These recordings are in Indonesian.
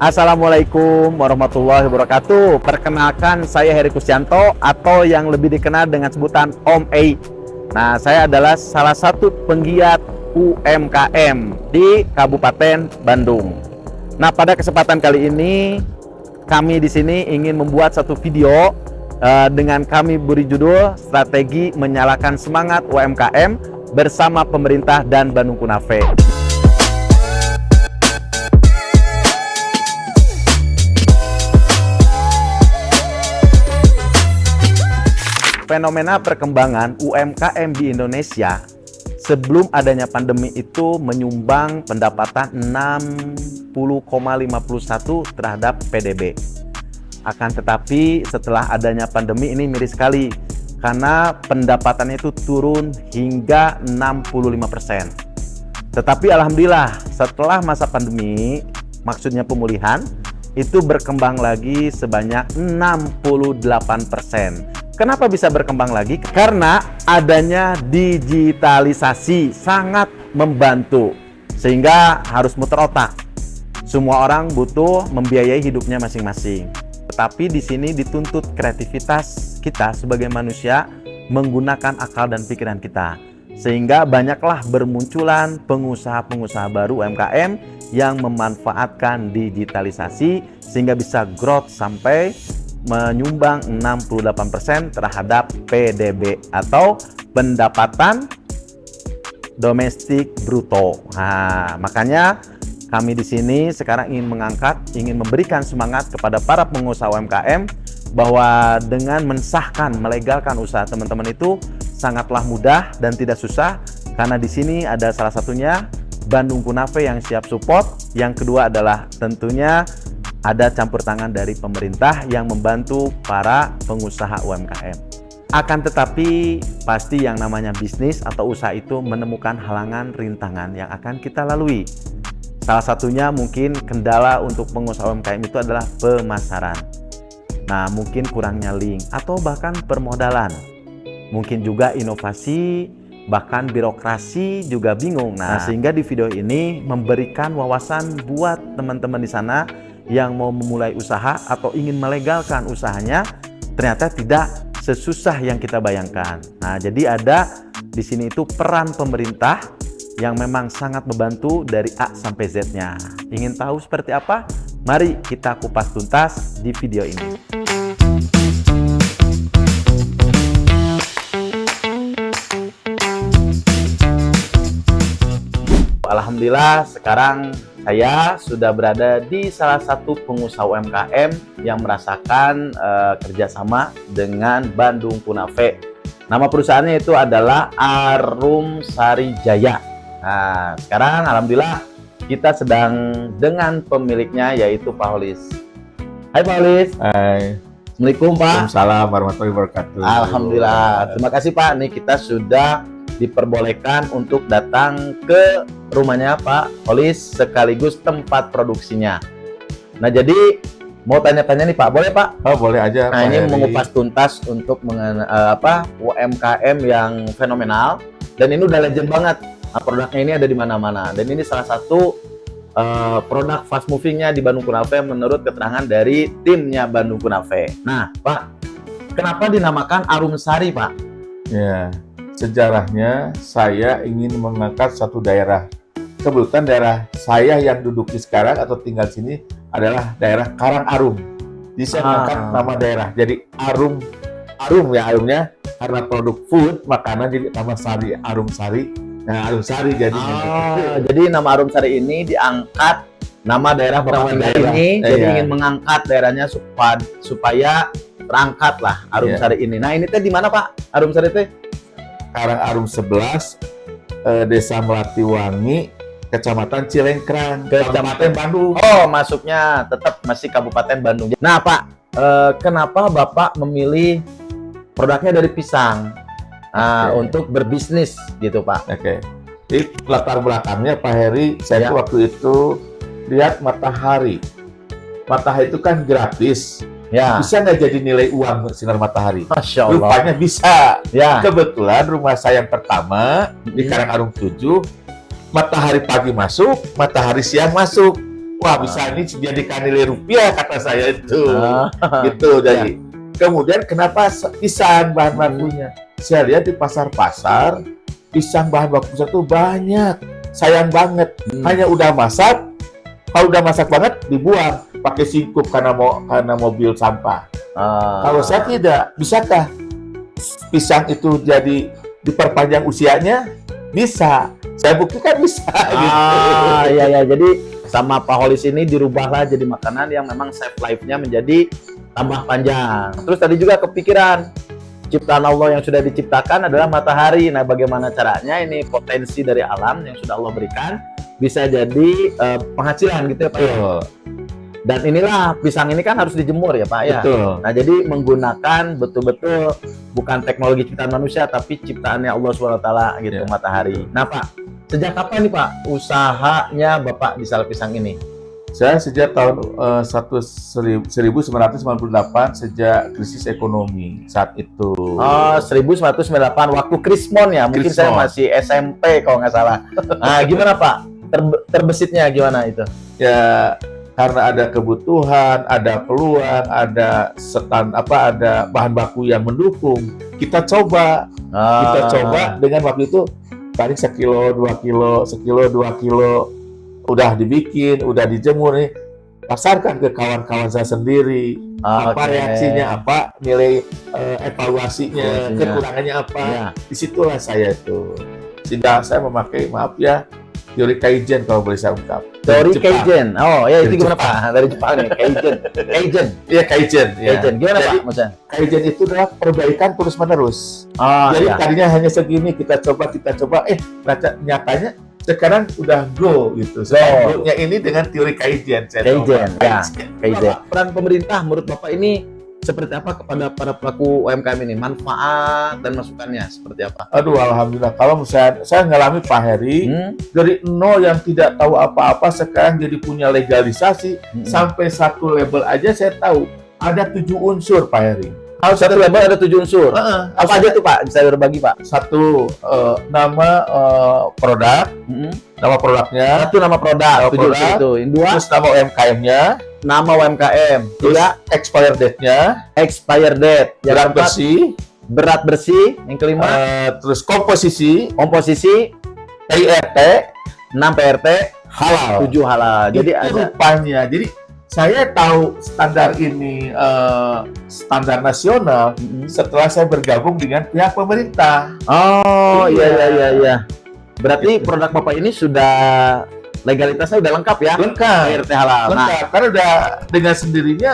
Assalamualaikum warahmatullahi wabarakatuh. Perkenalkan, saya Heri Kusyanto atau yang lebih dikenal dengan sebutan Om Ei. Nah, saya adalah salah satu penggiat UMKM di Kabupaten Bandung. Nah, pada kesempatan kali ini kami di sini ingin membuat satu video dengan kami beri judul Strategi Menyalakan Semangat UMKM bersama pemerintah dan Bandung Kunafe. Fenomena perkembangan UMKM di Indonesia sebelum adanya pandemi itu menyumbang pendapatan 60,51 terhadap PDB. Akan tetapi setelah adanya pandemi ini miris sekali karena pendapatannya itu turun hingga 65%. Tetapi alhamdulillah setelah masa pandemi, maksudnya pemulihan, itu berkembang lagi sebanyak 68%. Kenapa bisa berkembang lagi? Karena adanya digitalisasi sangat membantu, sehingga harus muter otak. Semua orang butuh membiayai hidupnya masing-masing. Tetapi di sini dituntut kreativitas kita sebagai manusia menggunakan akal dan pikiran kita. Sehingga banyaklah bermunculan pengusaha-pengusaha baru UMKM yang memanfaatkan digitalisasi sehingga bisa growth sampai menyumbang 68% terhadap PDB atau pendapatan domestik bruto. Nah, makanya kami di sini sekarang ingin memberikan semangat kepada para pengusaha UMKM bahwa dengan mensahkan, melegalkan usaha teman-teman itu sangatlah mudah dan tidak susah, karena di sini ada salah satunya Bandung Kunafe yang siap support. Yang kedua adalah tentunya ada campur tangan dari pemerintah yang membantu para pengusaha UMKM. Akan tetapi pasti yang namanya bisnis atau usaha itu menemukan halangan, rintangan yang akan kita lalui. Salah satunya mungkin kendala untuk pengusaha UMKM itu adalah pemasaran. Nah, mungkin kurangnya link atau bahkan permodalan. Mungkin juga inovasi, bahkan birokrasi juga bingung. Nah, sehingga di video ini memberikan wawasan buat teman-teman di sana yang mau memulai usaha atau ingin melegalkan usahanya, ternyata tidak sesusah yang kita bayangkan. Nah, jadi ada di sini itu peran pemerintah yang memang sangat membantu dari A sampai Z-nya. Ingin tahu seperti apa? Mari kita kupas tuntas di video ini. Alhamdulillah sekarang saya sudah berada di salah satu pengusaha UMKM yang merasakan kerjasama dengan Bandung Kunafe. Nama perusahaannya itu adalah Arum Sari Jaya. Nah, sekarang alhamdulillah kita sedang dengan pemiliknya yaitu Pak Holis. Hai Pak Holis. Hai. Assalamualaikum Pak. Waalaikumsalam warahmatullahi wabarakatuh. Alhamdulillah. Terima kasih Pak. Nih kita sudah diperbolehkan untuk datang ke rumahnya Pak Holis sekaligus tempat produksinya. Nah, jadi mau tanya-tanya nih Pak, boleh Pak? Oh, boleh aja. Nah, ini mengupas tuntas untuk UMKM yang fenomenal dan ini udah legend banget. Nah, produknya ini ada di mana-mana dan ini salah satu produk fast movingnya di Bandung Kunafe menurut keterangan dari timnya Bandung Kunafe. Nah, Pak, kenapa dinamakan Arum Sari, Pak? Ya, sejarahnya saya ingin mengangkat satu daerah. Kebetulan daerah saya yang duduk di sekarang atau tinggal sini adalah daerah Karangarum. Jadi saya mengangkat nama daerah. Jadi Arum ya, arumnya karena produk food, makanan, jadi nama Sari, Arum Sari. Nah, Arum Sari jadinya. Jadi nama Arum Sari ini diangkat nama daerah Bapak ini, jadi ingin mengangkat daerahnya supaya terangkat lah Arum Sari ini. Nah, ini teh di mana Pak? Arum Sari teh? Karangarum 11, Desa Melatiwangi, Kecamatan Cilengkrang, Kabupaten Bandung. Oh, masuknya tetap masih Kabupaten Bandung. Nah, Pak, kenapa Bapak memilih produknya dari pisang untuk berbisnis gitu, Pak? Oke. Jadi latar belakangnya Pak Heri, saya waktu itu lihat matahari. Matahari itu kan gratis. Ya. Bisa nggak jadi nilai uang sinar matahari? Masya Allah. Rupanya bisa. Ya. Kebetulan rumah saya yang pertama di Karangarum 7 matahari pagi masuk, matahari siang masuk. Wah, bisa ini dijadikan nilai rupiah kata saya itu. Gitu. Jadi kemudian kenapa pisang bahan bakunya? Saya lihat di pasar-pasar pisang bahan baku itu banyak. Sayang banget. Hanya udah masak, kalau udah masak banget dibuang pakai singkup karena mobil sampah. Kalau saya tidak, bisakah pisang itu jadi diperpanjang usianya? Bisa. Saya buktikan bisa. Gitu. Iya. Jadi sama Pak Holis ini dirubahlah jadi makanan yang memang save life-nya menjadi tambah panjang. Terus tadi juga kepikiran, ciptaan Allah yang sudah diciptakan adalah matahari. Nah, bagaimana caranya ini potensi dari alam yang sudah Allah berikan bisa jadi penghasilan gitu ya Pak. Betul. Dan inilah pisang ini kan harus dijemur ya Pak ya. Betul. Nah, jadi menggunakan betul-betul bukan teknologi ciptaan manusia tapi ciptaannya Allah SWT gitu, matahari. Nah Pak, sejak kapan nih Pak usahanya Bapak di Salak Pisang ini? Saya sejak tahun 1998 sejak krisis ekonomi saat itu. 1998 waktu Krismon ya, mungkin Krismon. saya masih SMP kalau nggak salah. Nah, gimana Pak? Terbesitnya gimana itu? Ya karena ada kebutuhan, ada peluang, ada ada bahan baku yang mendukung. Kita coba dengan waktu itu paling sekilo, 2 kilo, udah dibikin, udah dijemur nih, pasarkan ke kawan-kawan saya sendiri. Apa reaksinya, apa nilai evaluasinya, kekurangannya apa. Ya. Disitulah saya tuh. Sehingga saya memakai, maaf ya, teori Kaizen kalau boleh saya ungkap. Teori Kaizen. Oh ya, itu Dari gimana Jepang. Pak? Dari Jepang nih, Kaizen. Iya, Kaizen. Ya. Kaizen. Gimana Jadi, Pak maksudnya? Kaizen itu adalah perbaikan terus-menerus. Jadi Iya. tadinya hanya segini, kita coba, nyatanya sekarang udah go gitu. Sekarang go-nya ini dengan teori Kaizen. Kaizen. Ya, Kaizen. Bapak, Peran pemerintah menurut Bapak ini seperti apa kepada para pelaku UMKM ini? Manfaat dan masukannya seperti apa? Aduh, alhamdulillah. Kalau misalnya saya ngalami Pak Heri, dari nol yang tidak tahu apa-apa sekarang jadi punya legalisasi sampai satu label aja saya tahu ada 7 unsur Pak Heri. Harus satu label ada 7 unsur. Apa aja tuh Pak? Bisa berbagi Pak? Satu nama produk, nama produknya, Satu nama produk, 7 unsur itu. Yang dua, terus nama UMKM-nya, nama UMKM. terus Tiga, expire date-nya, expire date. Yang berat keempat, bersih, berat bersih. Yang kelima, terus komposisi, komposisi. PRT, 6 PRT, halal. 7 halal. Jadi Itu ada. rupanya. Jadi saya tahu standar ini standar nasional setelah saya bergabung dengan pihak pemerintah. Oh Iya. iya. Berarti produk Bapak ini sudah legalitasnya udah lengkap ya? Lengkap. PRT halal. Nah, Lengkap. Karena udah dengan sendirinya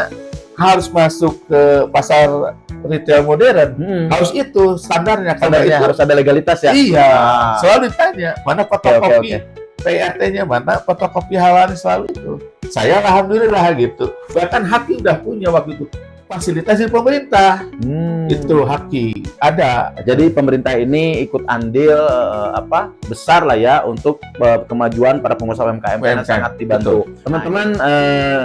harus masuk ke pasar retail modern. Harus itu standarnya. Karena standarnya itu harus ada legalitas ya? iya. Ah. Selalu ditanya mana fotokopi Oke. PRT-nya, mana fotokopi halal, selalu itu. Saya alhamdulillah gitu. Bahkan Haki udah punya waktu itu fasilitas dari pemerintah. Itu Haki ada. Jadi pemerintah ini ikut andil besar lah ya untuk kemajuan para pengusaha UMKM karena UMKM, sangat dibantu. Teman-teman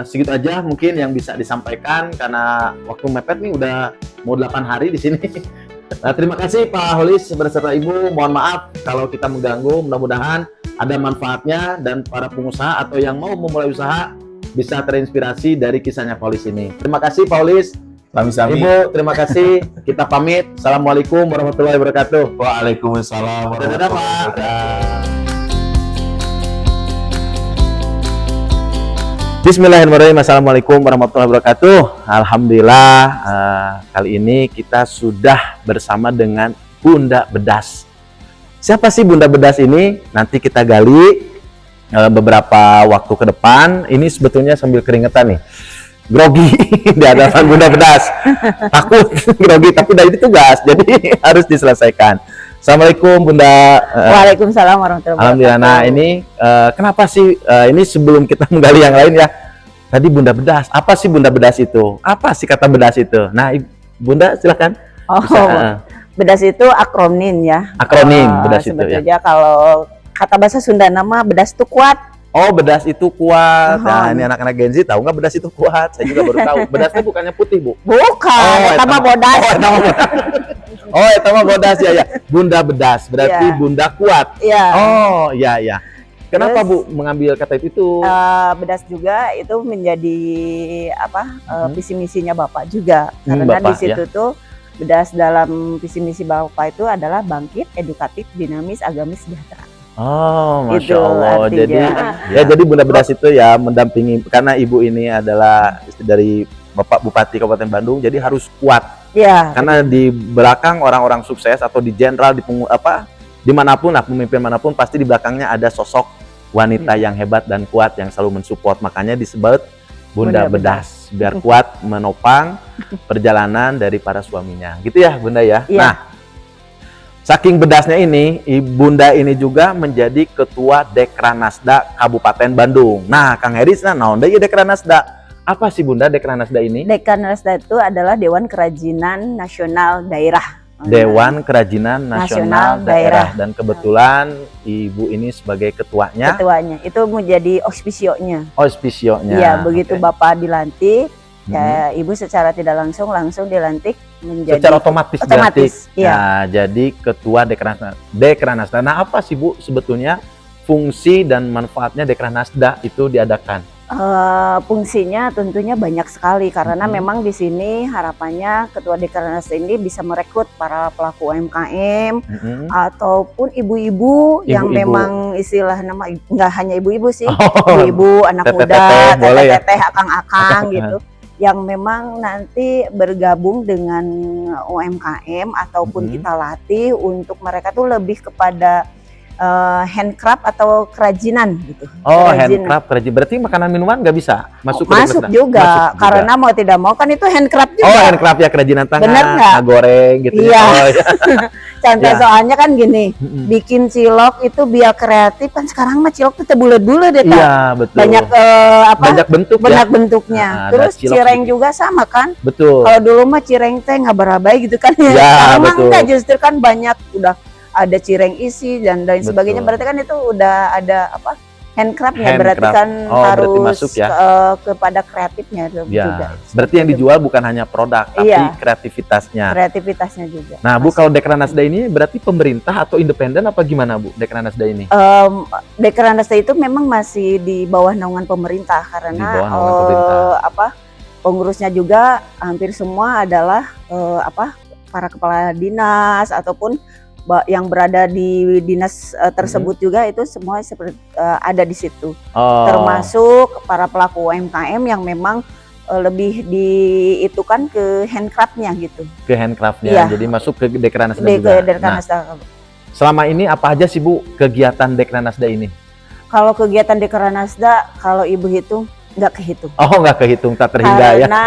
segitu aja mungkin yang bisa disampaikan karena waktu mepet nih udah mau 8 hari di sini. Nah, terima kasih Pak Holis beserta Ibu. Mohon maaf kalau kita mengganggu. Mudah-mudahan ada manfaatnya dan para pengusaha atau yang mau memulai usaha bisa terinspirasi dari kisahnya Pak Holis ini. Terima kasih Pak Holis. Sami-sami. Ibu, terima kasih. Kita pamit. Assalamualaikum warahmatullahi wabarakatuh. Waalaikumsalam. Dadah, Pak. Bismillahirrahmanirrahim. Assalamualaikum warahmatullahi wabarakatuh. Alhamdulillah, kali ini kita sudah bersama dengan Bunda Bedas. Siapa sih Bunda Bedas ini? Nanti kita gali beberapa waktu ke depan. Ini sebetulnya sambil keringetan nih. Grogi di hadapan Bunda Bedas. Takut grogi, tapi dari itu tugas, jadi harus diselesaikan. Assalamualaikum Bunda. Waalaikumsalam warahmatullahi wabarakatuh. Alhamdulillah. Nah ini kenapa sih ini sebelum kita menggali yang lain ya, tadi Bunda Bedas. Apa sih Bunda Bedas itu? Apa sih kata bedas itu? Nah Bunda silakan. Oh, bedas itu akronim ya. Akronim bedas itu ya. Sebetulnya kalau kata bahasa Sunda nama bedas itu kuat. Oh, bedas itu kuat. Nah, ini anak-anak Gen Z tahu nggak bedas itu kuat? Saya juga baru tahu. Bedasnya bukannya putih, Bu? Bukan, eta nama bodas. Oh, itu mah bodas ya. Bunda Bedas berarti Iya. Bunda kuat. Iya. Oh, iya. Kenapa Terus, Bu mengambil kata itu? Bedas juga itu menjadi visi misinya Bapak juga, karena Bapak, di situ tuh bedas dalam visi misi Bapak itu adalah bangkit, edukatif, dinamis, agamis, sejahtera. Oh, Masya Itu Allah. artinya. Jadi jadi Bunda Bedas itu ya mendampingi, karena Ibu ini adalah istri dari Bapak Bupati Kabupaten Bandung, jadi harus kuat. Ya, Karena di belakang orang-orang sukses atau di jenderal, dimanapun, pemimpin manapun, pasti di belakangnya ada sosok wanita yang hebat dan kuat yang selalu mensupport. Makanya disebut Bunda Bunda Bedas, biar kuat menopang perjalanan dari para suaminya. Gitu ya Bunda ya. Iya. Nah, saking bedasnya ini, Bunda ini juga menjadi Ketua Dekranasda Kabupaten Bandung. Nah, Kang Heris, naon deui Dekranasda? Apa sih Bunda Dekranasda ini? Dekranasda itu adalah Dewan Kerajinan Nasional Daerah. Dewan Kerajinan Nasional Nasional Daerah. Daerah. Dan kebetulan Ibu ini sebagai ketuanya, Ketuanya itu menjadi auspisionya. auspisionya. Iya, begitu Oke. Bapak dilantik, Mhm. ya Ibu secara tidak langsung dilantik menjadi Secara otomatis dilantik. iya. Nah, jadi Ketua Dekranasda. Nah, apa sih Bu sebetulnya fungsi dan manfaatnya Dekranasda itu diadakan? Fungsinya tentunya banyak sekali karena Mhm. memang di sini harapannya Ketua Dekranasda ini bisa merekrut para pelaku UMKM Mhm. ataupun ibu-ibu yang Ibu-ibu. memang istilah nama nggak hanya ibu-ibu sih, Oh, ibu-ibu, anak teteh-teteh, muda, boleh ya? teteh-teteh, akang-akang gitu, yang memang nanti bergabung dengan UMKM ataupun Mhm. kita latih untuk mereka tuh lebih kepada handcraft atau kerajinan gitu. Oh, Kerajinan. handcraft kerja. Berarti makanan minuman nggak bisa masuk ke Masuk Dekranasda? juga, Masuk juga. karena mau tidak mau kan itu handcraft juga. Oh, handcraft ya, kerajinan tangan, Bener nggak? ngagoreng gitu. Iya. Oh, iya. Contoh Ya. soalnya kan gini, Mm-mm. bikin cilok itu biar kreatif kan sekarang mah cilok tuh bulat-bulat deh, Kak. Iya, betul. Banyak Banyak bentuk ya. banyak bentuknya. Nah, ada Terus cilok cireng gitu. juga sama kan. Betul. Kalau dulu mah cireng teh nggak berabai gitu kan ya. Ya, Sekarang mah betul. enggak, justru kan banyak udah ada cireng isi dan lain Betul. sebagainya. Berarti kan itu udah ada apa? Handcraftnya, berarti Handcraft. kan Oh, berarti harus masuk ya. kepada kreatifnya juga. Ya, berarti yang dijual bukan hanya produk, tapi Iya. kreativitasnya. Kreativitasnya juga. Nah, Bu, Masuk. kalau Dekranasda ini berarti pemerintah atau independen apa gimana, Bu? Dekranasda ini? Dekranasda itu memang masih di bawah naungan pemerintah karena Di bawah naungan pemerintah. Pengurusnya juga hampir semua adalah para kepala dinas ataupun yang berada di dinas tersebut juga itu semua seperti ada di situ. Oh, Termasuk para pelaku UMKM yang memang lebih itu kan ke handcraftnya gitu. ke handcraftnya, Iya. jadi masuk ke Dekranasda Di juga. Nah, Dekranasda. selama ini apa aja sih, Bu, kegiatan Dekranasda ini? Kalau kegiatan Dekranasda, kalau Ibu hitung nggak kehitung. Oh, nggak kehitung, tak terhingga ya? Karena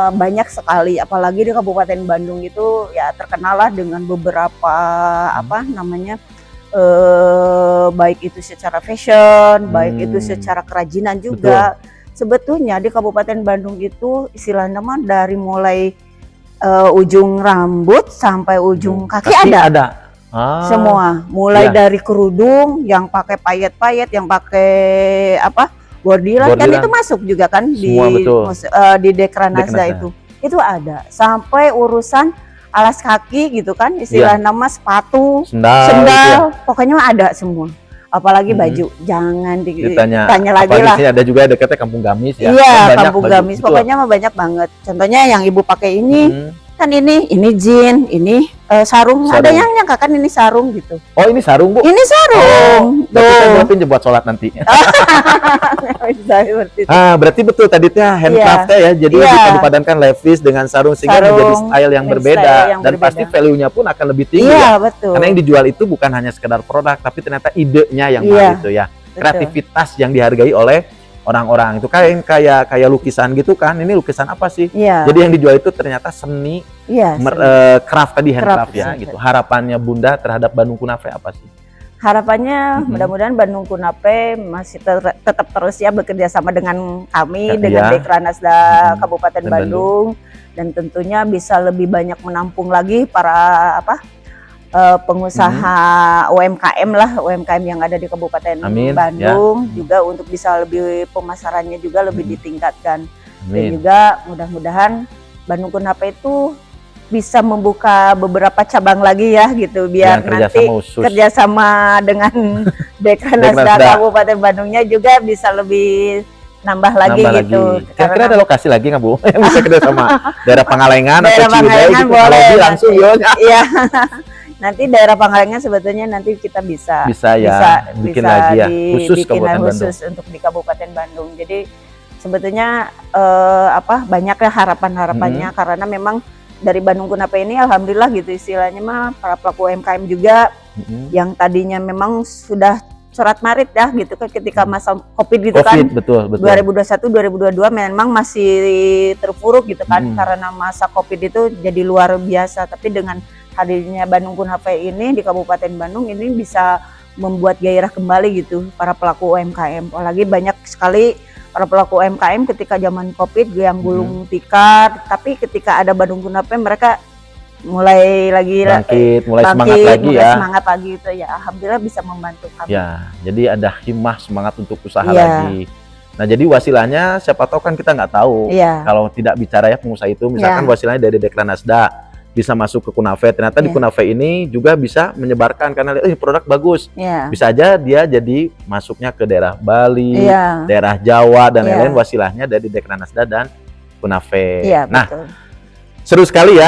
banyak sekali, apalagi di Kabupaten Bandung itu ya terkenal lah dengan beberapa baik itu secara fashion, baik itu secara kerajinan juga. Sebetulnya di Kabupaten Bandung itu istilahnya mah dari mulai ujung rambut sampai ujung kaki ada. Ah, Semua, mulai iya. dari kerudung yang pakai payet-payet, yang pakai bordiran kan Bordiran. itu masuk juga kan Semua betul. di Dekranasda Dekranasda. itu ada, sampai urusan alas kaki gitu kan, istilah nama sepatu, sendal, sendal, gitu ya? pokoknya mah ada semua. Apalagi Mhm. baju, jangan Ditanya ditanya lagi apalagi lah. sini ada juga dekatnya Kampung Gamis ya. Iya, Kan banyak Kampung baju, Gamis, betul. pokoknya mah banyak banget. Contohnya yang Ibu pakai ini, Hmm. kan ini jeans, ini sarung. Sarung. Ada yang nyangka kan ini sarung gitu. Oh, ini sarung, Bu? Ini sarung. Berarti saya Tuh. buatin buat sholat nanti. Bisa seperti itu. Ah, berarti betul tadi teh handcraftnya ya. Jadi Iya. dipadupadankan levis dengan sarung sehingga Sarung, menjadi style yang dan berbeda style yang dan berbeda. pasti value-nya pun akan lebih tinggi Iya, ya. betul. Karena yang dijual itu bukan hanya sekedar produk, tapi ternyata idenya yang Iya, mahal itu ya. betul. Kreativitas yang dihargai oleh orang-orang. Itu kayak lukisan gitu kan. Ini lukisan apa sih? Iya. Jadi yang dijual itu ternyata seni Iya. craft tadi, handcraft Craft, ya iya. gitu. Harapannya Bunda terhadap Bandung Kunafe apa sih? Harapannya Mhm. mudah-mudahan Bandung Kunafe masih tetap terus ya bekerja sama dengan kami, dengan Iya. Dekranasda Mhm. Kabupaten Dan Bandung, dan tentunya bisa lebih banyak menampung lagi para pengusaha UMKM lah, UMKM yang ada di Kabupaten Amin, Bandung juga untuk bisa lebih pemasarannya juga lebih Mhm. ditingkatkan. Dan Amin. juga mudah-mudahan Bandung Kunafe itu bisa membuka beberapa cabang lagi ya gitu, biar Dengan nanti kerjasama khusus. kerjasama dengan Dekranasda Dekranasda. Kabupaten Bandungnya juga bisa lebih nambah lagi Nambah gitu. Kira-kira ada lokasi lagi nggak Bu yang bisa kerja sama daerah Pangalengan atau Daerah Ciwidey Pangalengan gitu? boleh Kalau di langsung nanti. ya Iya. Nanti daerah Pangalengan sebetulnya nanti kita bisa ya bikin lagi ya khusus dibikin Kabupaten Bandung. khusus untuk di Kabupaten Bandung. Jadi sebetulnya banyak ya harapan-harapannya karena memang dari Bandung Kunafe ini alhamdulillah gitu istilahnya mah para pelaku UMKM juga yang tadinya memang sudah corat marit ya gitu kan ketika masa Covid gitu kan. Betul. 2021 2022 memang masih terpuruk gitu kan karena masa Covid itu jadi luar biasa, tapi dengan hadirnya Bandung Kunafe ini di Kabupaten Bandung ini bisa membuat gairah kembali gitu para pelaku UMKM. Apalagi banyak sekali para pelaku UMKM ketika zaman Covid yang gulung tikar, tapi ketika ada Bandung Kunafe mereka mulai lagi bangkit, mulai semangat lagi mulai ya. semangat lagi itu ya, alhamdulillah bisa membantu kami. Ya, jadi ada himmah semangat untuk usaha Iya. lagi. Nah, jadi wasilahnya siapa tahu kan kita nggak tahu. Iya. Kalau tidak bicara ya pengusaha itu, misalkan wasilahnya dari Dekranasda bisa masuk ke Kunafe. Ternyata di Iya. Kunafe ini juga bisa menyebarkan karena lihat produk bagus. Iya. Bisa aja dia jadi masuknya ke daerah Bali, Iya. daerah Jawa dan Iya. lain-lain, wasilahnya dari Dekranasda dan Kunafe. Iya, Nah, betul. seru sekali ya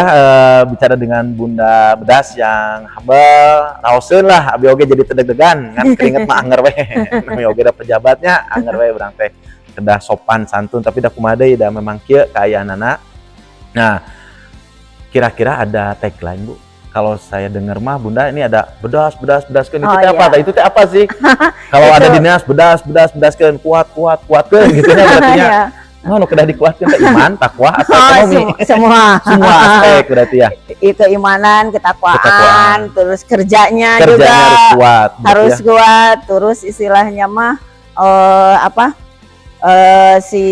bicara dengan Bunda Bedas yang humble, raoseun lah, abi oge jadi tedeg-degan, kan keringet mah anger we. Nami oge da pejabatnya, anger we urang teh kedah sopan santun, tapi da kumaha deui da memang kieu kaayaanana. Nah, kira-kira ada tagline Bu? Kalau saya dengar mah Bunda ini ada bedas kan itu teh apa? Itu teh apa sih? Kalau ada dinas bedaskeun kuatkeun gitu ya berarti nya. Oh, nu kedah dikuatkeun teh iman, takwa atau ekonomi. Semua Aspek berarti ya. Keimanan, ketakwaan, terus kerjanya juga Harus kuat. harus ya. kuat, terus istilahnya mah si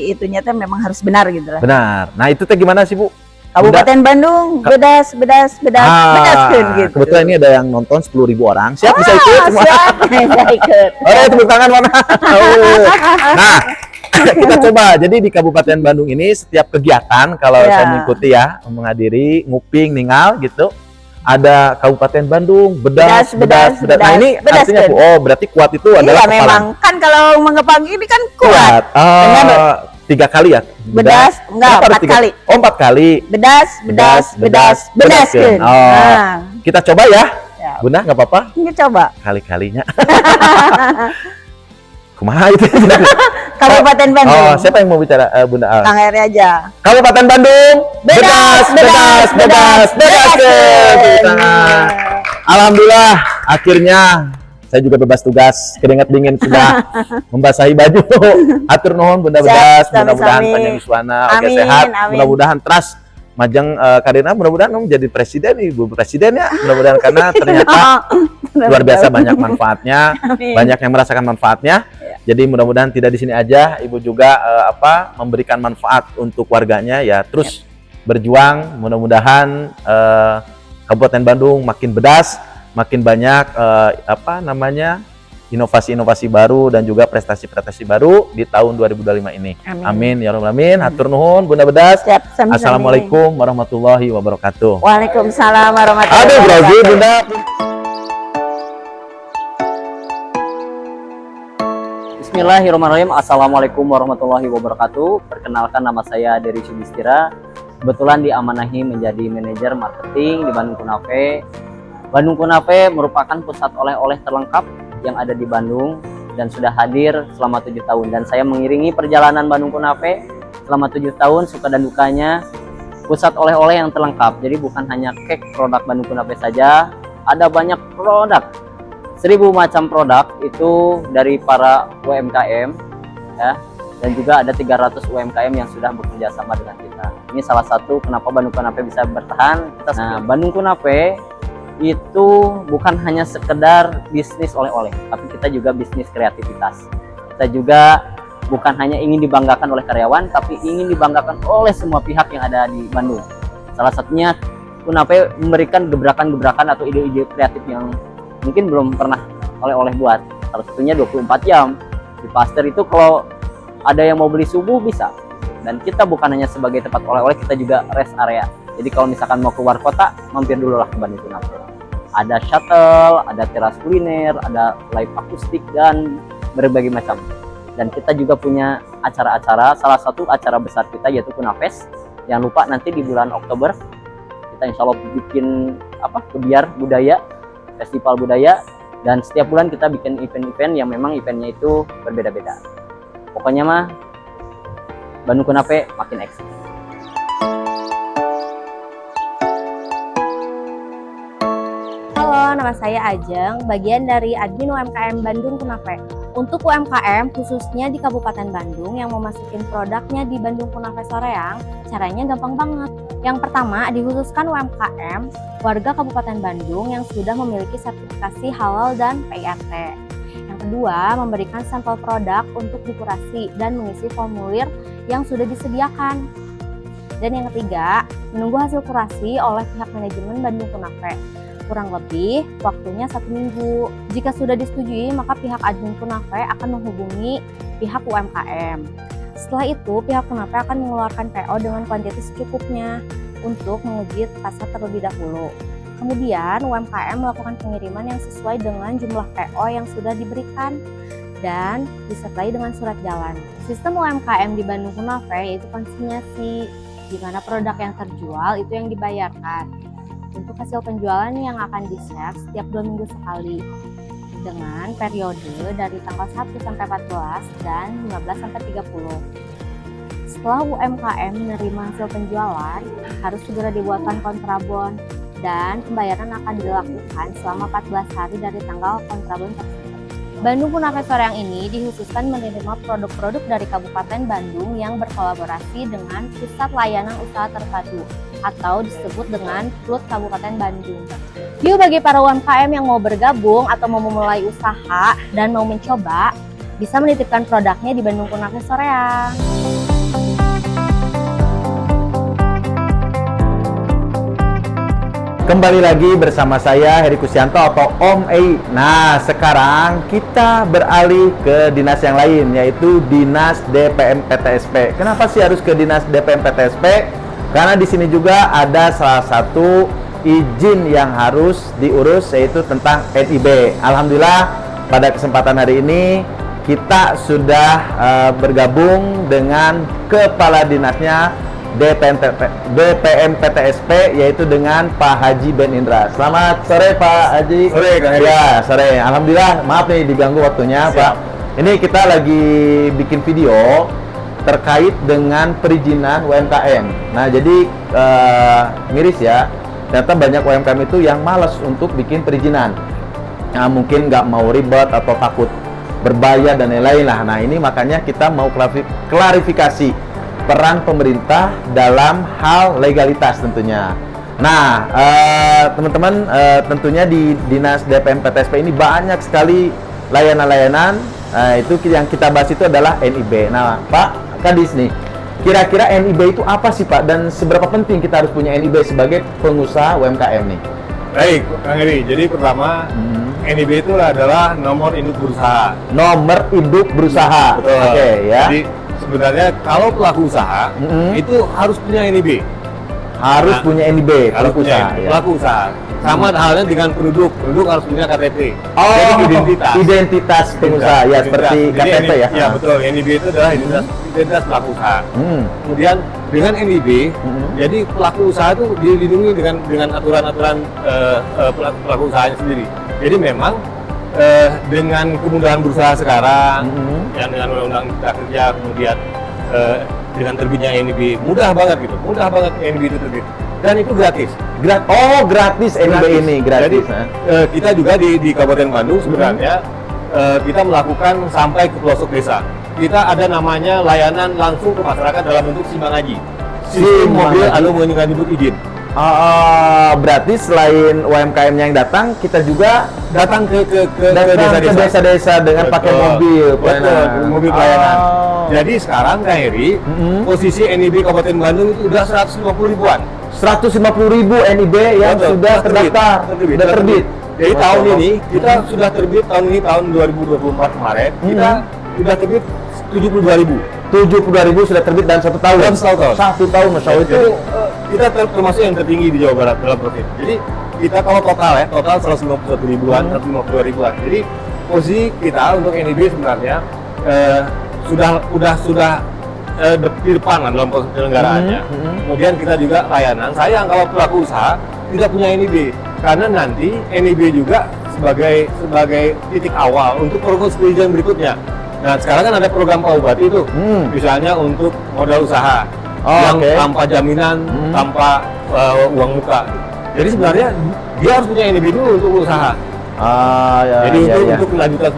itunya teh memang harus benar gitu lah. Benar. Nah, itu teh gimana sih Bu? Kabupaten Bandung bedaskeun gitu. Kebetulan ini ada yang nonton 10.000 orang. Siap bisa ikut semua. Siap, bisa ikut. Oke, tepuk tangan mana? Nah, kita coba. Jadi di Kabupaten Bandung ini setiap kegiatan kalau Ya. saya mengikuti ya, menghadiri, nguping, ningal gitu, ada Kabupaten Bandung bedas. Nah, ini bedas artinya kan? Bu, oh berarti kuat itu Iya adalah kepala. memang kan kalau mengepang ini kan kuat. Oh, 3 kali ya? Bedas, enggak, Kenapa harus 4 3? kali. Oh, 4 kali. Bedaskeun. Oh, Nah, kita coba ya. ya. Bunda, nggak apa-apa? Ini coba. Kali-kalinya. Kumaha itu? Kabupaten Bandung. Oh, siapa yang mau bicara? Bunda Al. Kang Eri aja. Kabupaten Bandung. Bedas. Tepuk tangan. Alhamdulillah, akhirnya saya juga bebas tugas. Keringat dingin sudah membasahi baju. Atur nuhun Bunda Siap, Bedas. Mudah-mudahan sami-sami. panjang yuswana, oke Amin, sehat. amin. Mudah-mudahan trust majang karirnya, mudah-mudahan jadi presiden, ibu presiden ya. Mudah-mudahan karena ternyata luar biasa banyak manfaatnya, Amin. banyak yang merasakan manfaatnya. Jadi mudah-mudahan tidak di sini aja, ibu juga memberikan manfaat untuk warganya ya. Terus berjuang, mudah-mudahan Kabupaten Bandung makin bedas, makin banyak inovasi-inovasi baru dan juga prestasi-prestasi baru di tahun 2025 ini. Amin ya rabbal alamin. Hatur nuhun Bunda Bedas. Siap, sami-sami. Assalamualaikum warahmatullahi wabarakatuh. Waalaikumsalam warahmatullahi Aduh, grogi wabarakatuh. Bunda. Bismillahirrahmanirrahim. Assalamualaikum warahmatullahi wabarakatuh. Perkenalkan, nama saya Dery Subistira. Kebetulan diamanahi menjadi manajer marketing di Bandung Kunafe. Bandung Kunafe merupakan pusat oleh-oleh terlengkap yang ada di Bandung dan sudah hadir selama 7 tahun. Dan saya mengiringi perjalanan Bandung Kunafe selama 7 tahun, suka dan dukanya. Pusat oleh-oleh yang terlengkap. Jadi bukan hanya cake produk Bandung Kunafe saja, ada banyak produk. 1000 macam produk itu dari para UMKM ya, dan juga ada 300 UMKM yang sudah bekerja sama dengan kita. Ini salah satu kenapa Bandung Kunafe bisa bertahan. Nah, Bandung Kunafe itu bukan hanya sekedar bisnis oleh-oleh, tapi kita juga bisnis kreativitas. Kita juga bukan hanya ingin dibanggakan oleh karyawan, tapi ingin dibanggakan oleh semua pihak yang ada di Bandung. Salah satunya Kunafe memberikan gebrakan-gebrakan atau ide-ide kreatif yang mungkin belum pernah oleh-oleh buat. Salah satunya 24 jam di Pasteur itu, kalau ada yang mau beli subuh bisa. Dan kita bukan hanya sebagai tempat oleh-oleh, kita juga rest area. Jadi kalau misalkan mau keluar kota, mampir dulu lah ke Bandung Kunafe. Ada shuttle, ada teras kuliner, ada live akustik, dan berbagai macam. Dan kita juga punya acara-acara, salah satu acara besar kita yaitu Kunafest. Jangan lupa nanti di bulan Oktober, kita insya Allah bikin kebiar budaya, festival budaya, dan setiap bulan kita bikin event-event yang memang eventnya itu berbeda-beda. Pokoknya mah Bandung Kunafe makin eksis. Halo, nama saya Ajeng, bagian dari admin UMKM Bandung Kunafe. Untuk UMKM, khususnya di Kabupaten Bandung yang mau masukin produknya di Bandung Kunafe Soreang, caranya gampang banget. Yang pertama, dikhususkan UMKM warga Kabupaten Bandung yang sudah memiliki sertifikasi halal dan PIRT. Yang kedua, memberikan sampel produk untuk dikurasi dan mengisi formulir yang sudah disediakan. Dan yang ketiga, menunggu hasil kurasi oleh pihak manajemen Bandung Kunafe. Kurang lebih waktunya 1 minggu. Jika sudah disetujui, maka pihak admin Kunafe akan menghubungi pihak UMKM. Setelah itu, pihak Kunafe akan mengeluarkan PO dengan kuantitas secukupnya untuk menguji pasar terlebih dahulu. Kemudian, UMKM melakukan pengiriman yang sesuai dengan jumlah PO yang sudah diberikan dan disertai dengan surat jalan. Sistem UMKM di Bandung Kunafe yaitu konsinyasi, di mana produk yang terjual itu yang dibayarkan. Untuk hasil penjualan yang akan di-share setiap 2 minggu sekali dengan periode dari tanggal 1 sampai 14 dan 15 sampai 30. Setelah UMKM menerima hasil penjualan, harus segera dibuatkan kontrabon dan pembayaran akan dilakukan selama 14 hari dari tanggal kontrabon tersebut. Bandung Kunafe Soreang ini dikhususkan menerima produk-produk dari Kabupaten Bandung yang berkolaborasi dengan Pusat Layanan Usaha Terpadu atau disebut dengan PLUT Kabupaten Bandung. Yuk, bagi para UMKM yang mau bergabung atau mau memulai usaha dan mau mencoba, bisa menitipkan produknya di Bandung Kunafe Soreang. Kembali lagi bersama saya Heri Kusyanto atau Om Ei. Nah, sekarang kita beralih ke dinas yang lain, yaitu Dinas DPM PTSP. Kenapa sih harus ke Dinas DPM PTSP? Karena di sini juga ada salah satu izin yang harus diurus, yaitu tentang NIB. Alhamdulillah pada kesempatan hari ini kita sudah bergabung dengan kepala dinasnya DPM PTSP, yaitu dengan Pak Haji Ben Indra. Selamat sore Pak Haji. Sore Kang Heri. Ya, sore. Alhamdulillah, maaf nih diganggu waktunya. Siap. Pak. Ini kita lagi bikin video terkait dengan perizinan UMKM. Nah, jadi miris ya, ternyata banyak UMKM itu yang malas untuk bikin perizinan. Nah, mungkin nggak mau ribet atau takut berbayar dan lain-lain lah. Nah, ini makanya kita mau klarifikasi peran pemerintah dalam hal legalitas tentunya. Nah, teman-teman, tentunya di Dinas DPM PTSP ini banyak sekali layanan-layanan. Itu yang kita bahas itu adalah NIB. Nah, Pak Kadis nih, kira-kira NIB itu apa sih Pak? Dan seberapa penting kita harus punya NIB sebagai pengusaha UMKM nih? Baik, Kang Heri. Jadi pertama, NIB itu adalah nomor induk berusaha. Nomor induk berusaha. Betul. Oke, ya. Jadi sebenarnya kalau pelaku usaha itu harus punya NIB. Harus punya NIB Harus pelaku punya usaha, ya. pelaku usaha. Sama halnya dengan penduduk. Penduduk harus punya KTP. Oh, Jadi identitas. Identitas pengusaha ya, Identitas. seperti Jadi KTP ya. Ya betul. NIB itu adalah identitas pelaku usaha. Kemudian dengan NIB, jadi pelaku usaha itu dilindungi dengan aturan-aturan pelaku usahanya sendiri. Jadi memang dengan kemudahan berusaha sekarang, yang dengan undang-undang Cipta Kerja, kemudian dengan terbitnya NIB, mudah banget NIB itu terbit, dan itu gratis. Gratis NIB ini gratis. Jadi kita juga di Kabupaten Bandung sebenarnya kita melakukan sampai ke pelosok desa. Kita ada namanya layanan langsung ke masyarakat dalam bentuk SIM Ngaji. Sistem mobil lalu menyebut izin. Berarti selain UMKM yang datang, kita juga Datang ke desa-desa dengan pakai mobil pelayanan. mobil pelayanan. Jadi sekarang Kang Heri, posisi NIB Kabupaten Bandung itu udah 150 ribuan. 150.000 NIB yang Betul, sudah terdaftar, sudah terbit. Jadi tahun ini kita sudah terbit, tahun 2024 kemarin kita sudah terbit 72.000. 72.000 sudah terbit dalam 1 tahun. Dalam 1 tahun. 1 tahun, Masya Allah, itu kita termasuk yang tertinggi di Jawa Barat dalam provinsi. Jadi kita kalau total 151 ribuan, 152 ribuan. Jadi posisi kita untuk NIB sebenarnya sudah di depan lah dalam proses penyelenggaraannya. Kemudian kita juga layanan. Sayang kalau pelaku usaha tidak punya NIB, karena nanti NIB juga sebagai titik awal untuk proses perizinan berikutnya. Nah, sekarang kan ada program Pak Bupati itu, misalnya untuk modal usaha yang tanpa jaminan, tanpa uang muka. Jadi sebenarnya dia harus punya NIB dulu untuk usaha. Jadi untuk lanjutan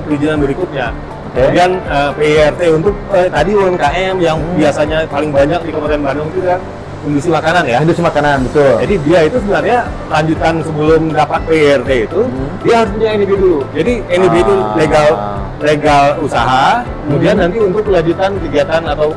perizinan berikutnya. Kemudian PIRT untuk tadi UMKM yang biasanya paling banyak di Kabupaten Bandung itu kan industri makanan ya. Industri makanan, betul. Jadi dia itu sebenarnya lanjutan sebelum dapat PIRT itu dia harus punya NIB dulu. Jadi NIB itu legal usaha, kemudian nanti untuk kelanjutan kegiatan atau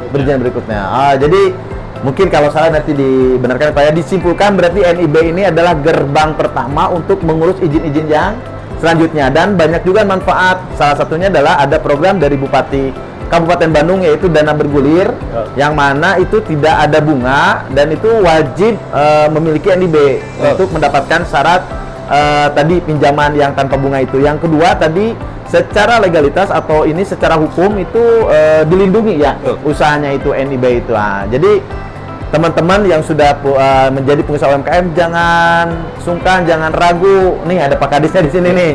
perizinan berikutnya. Jadi mungkin kalau salah nanti dibenarkan Pak ya, disimpulkan berarti NIB ini adalah gerbang pertama untuk mengurus izin-izin yang selanjutnya, dan banyak juga manfaat. Salah satunya adalah ada program dari Bupati Kabupaten Bandung yaitu dana bergulir, yang mana itu tidak ada bunga dan itu wajib memiliki NIB untuk mendapatkan syarat tadi pinjaman yang tanpa bunga itu. Yang kedua tadi secara legalitas atau ini secara hukum itu dilindungi ya usahanya itu NIB itu. Jadi teman-teman yang sudah menjadi pengusaha UMKM jangan sungkan, jangan ragu. Nih ada Pak Kadisnya di sini nih.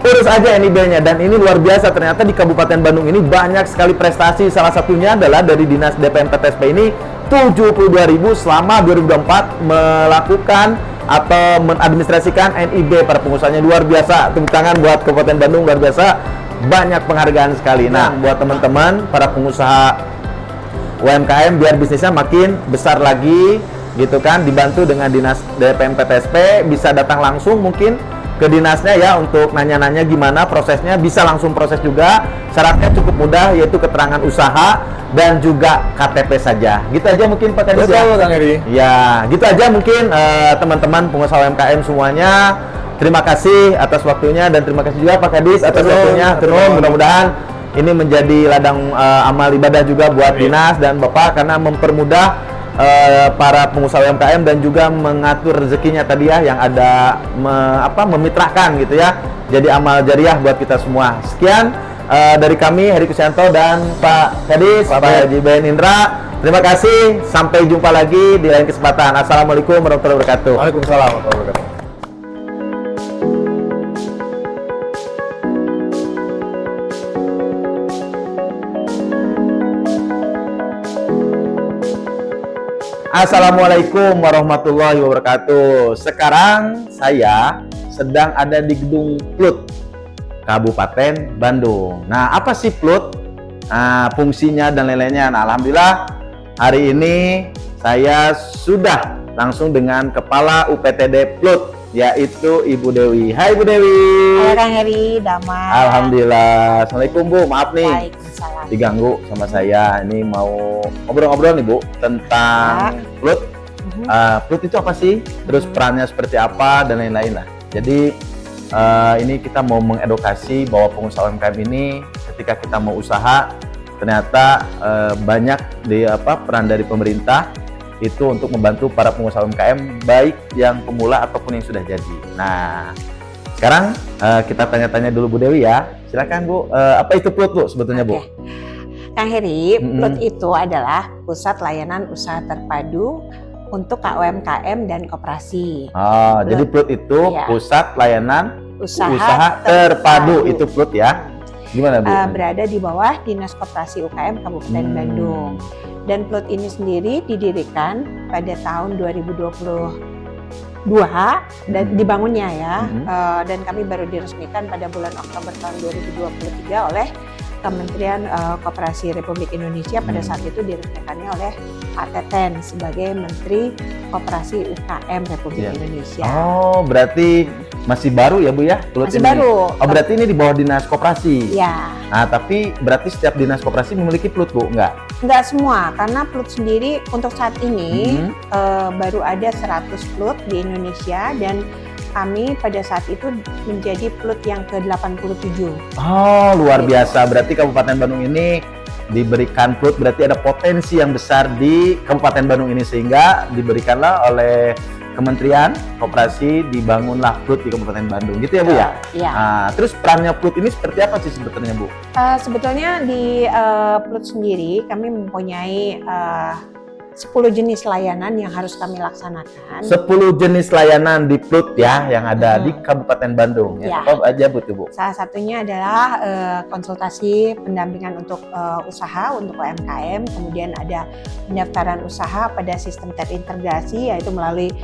Urus aja NIB-nya, dan ini luar biasa ternyata di Kabupaten Bandung ini banyak sekali prestasi. Salah satunya adalah dari Dinas DPM PTSP ini 72.000 selama 2024 melakukan atau mengadministrasikan NIB para pengusahanya. Luar biasa. Tepuk tangan buat Kabupaten Bandung, luar biasa. Banyak penghargaan sekali. Nah, buat teman-teman para pengusaha UMKM biar bisnisnya makin besar lagi gitu kan, dibantu dengan Dinas DPM PTSP, bisa datang langsung mungkin ke dinasnya ya untuk nanya-nanya gimana prosesnya, bisa langsung proses juga. Syaratnya cukup mudah yaitu keterangan usaha dan juga KTP saja. Gitu aja mungkin Pak Kadis ya. Betul, Kang Heri. Ya, gitu aja mungkin teman-teman pengusaha UMKM semuanya. Terima kasih atas waktunya dan terima kasih juga Pak Kadis atas waktunya. Mudah-mudahan ini menjadi ladang amal ibadah juga buat dinas dan Bapak karena mempermudah para pengusaha UMKM dan juga mengatur rezekinya tadi ya, yang ada memitrakan gitu ya. Jadi amal jariah buat kita semua. Sekian dari kami Heri Kusyanto dan Pak Kadis, Pak Haji Ben Indra. Terima kasih. Sampai jumpa lagi di lain kesempatan. Assalamualaikum warahmatullahi wabarakatuh. Waalaikumsalam warahmatullahi wabarakatuh. Assalamualaikum warahmatullahi wabarakatuh. Sekarang saya sedang ada di Gedung PLUT Kabupaten Bandung. Nah, apa sih PLUT? Nah, fungsinya dan lain-lainnya. Nah, alhamdulillah hari ini saya sudah langsung dengan Kepala UPTD PLUT, yaitu Ibu Dewi. Hai Ibu Dewi. Halo Kang Heri, damai. Alhamdulillah. Assalamualaikum Bu, maaf nih Waalaikumsalam. diganggu sama saya. Ini mau ngobrol-ngobrol nih Bu tentang PLUT. PLUT itu apa sih? Terus perannya seperti apa dan lain-lain lah. Jadi ini kita mau mengedukasi bahwa pengusaha UMKM ini ketika kita mau usaha ternyata banyak peran dari pemerintah itu untuk membantu para pengusaha UMKM baik yang pemula ataupun yang sudah jadi. Nah, sekarang kita tanya-tanya dulu Bu Dewi ya. Silakan Bu, apa itu PLUT Bu sebetulnya Bu? Kang Heri, PLUT itu adalah Pusat Layanan Usaha Terpadu untuk UMKM dan koperasi. Jadi PLUT itu Pusat Layanan Usaha Terpadu, itu PLUT ya. Gimana Bu? Berada di bawah Dinas Koperasi UKM Kabupaten Bandung. Dan PLUT ini sendiri didirikan pada tahun 2022 dan dibangunnya ya. Dan kami baru diresmikan pada bulan Oktober tahun 2023 oleh Kementerian Koperasi Republik Indonesia. Pada saat itu diresmikannya oleh Pak Teten sebagai Menteri Koperasi UKM Republik Indonesia. Oh, berarti masih baru ya Bu ya? PLUT Masih ini. baru. Oh, berarti ini di bawah Dinas Koperasi. Ya. Nah, tapi berarti setiap Dinas Koperasi memiliki PLUT Bu, enggak? Enggak semua, karena PLUT sendiri untuk saat ini baru ada 100 PLUT di Indonesia dan kami pada saat itu menjadi PLUT yang ke-87. Oh, luar biasa. Berarti Kabupaten Bandung ini diberikan PLUT berarti ada potensi yang besar di Kabupaten Bandung ini, sehingga diberikanlah oleh Kementerian Koperasi dibangunlah PLUT di Kabupaten Bandung, gitu ya Bu ya? Iya. Nah, terus perannya PLUT ini seperti apa sih sebetulnya Bu? Sebetulnya di PLUT sendiri kami mempunyai 10 jenis layanan yang harus kami laksanakan. 10 jenis layanan di PLUT ya yang ada di Kabupaten Bandung. Ya. Apa aja Bu tuh Bu? Salah satunya adalah konsultasi pendampingan untuk usaha untuk UMKM, kemudian ada pendaftaran usaha pada sistem terintegrasi yaitu melalui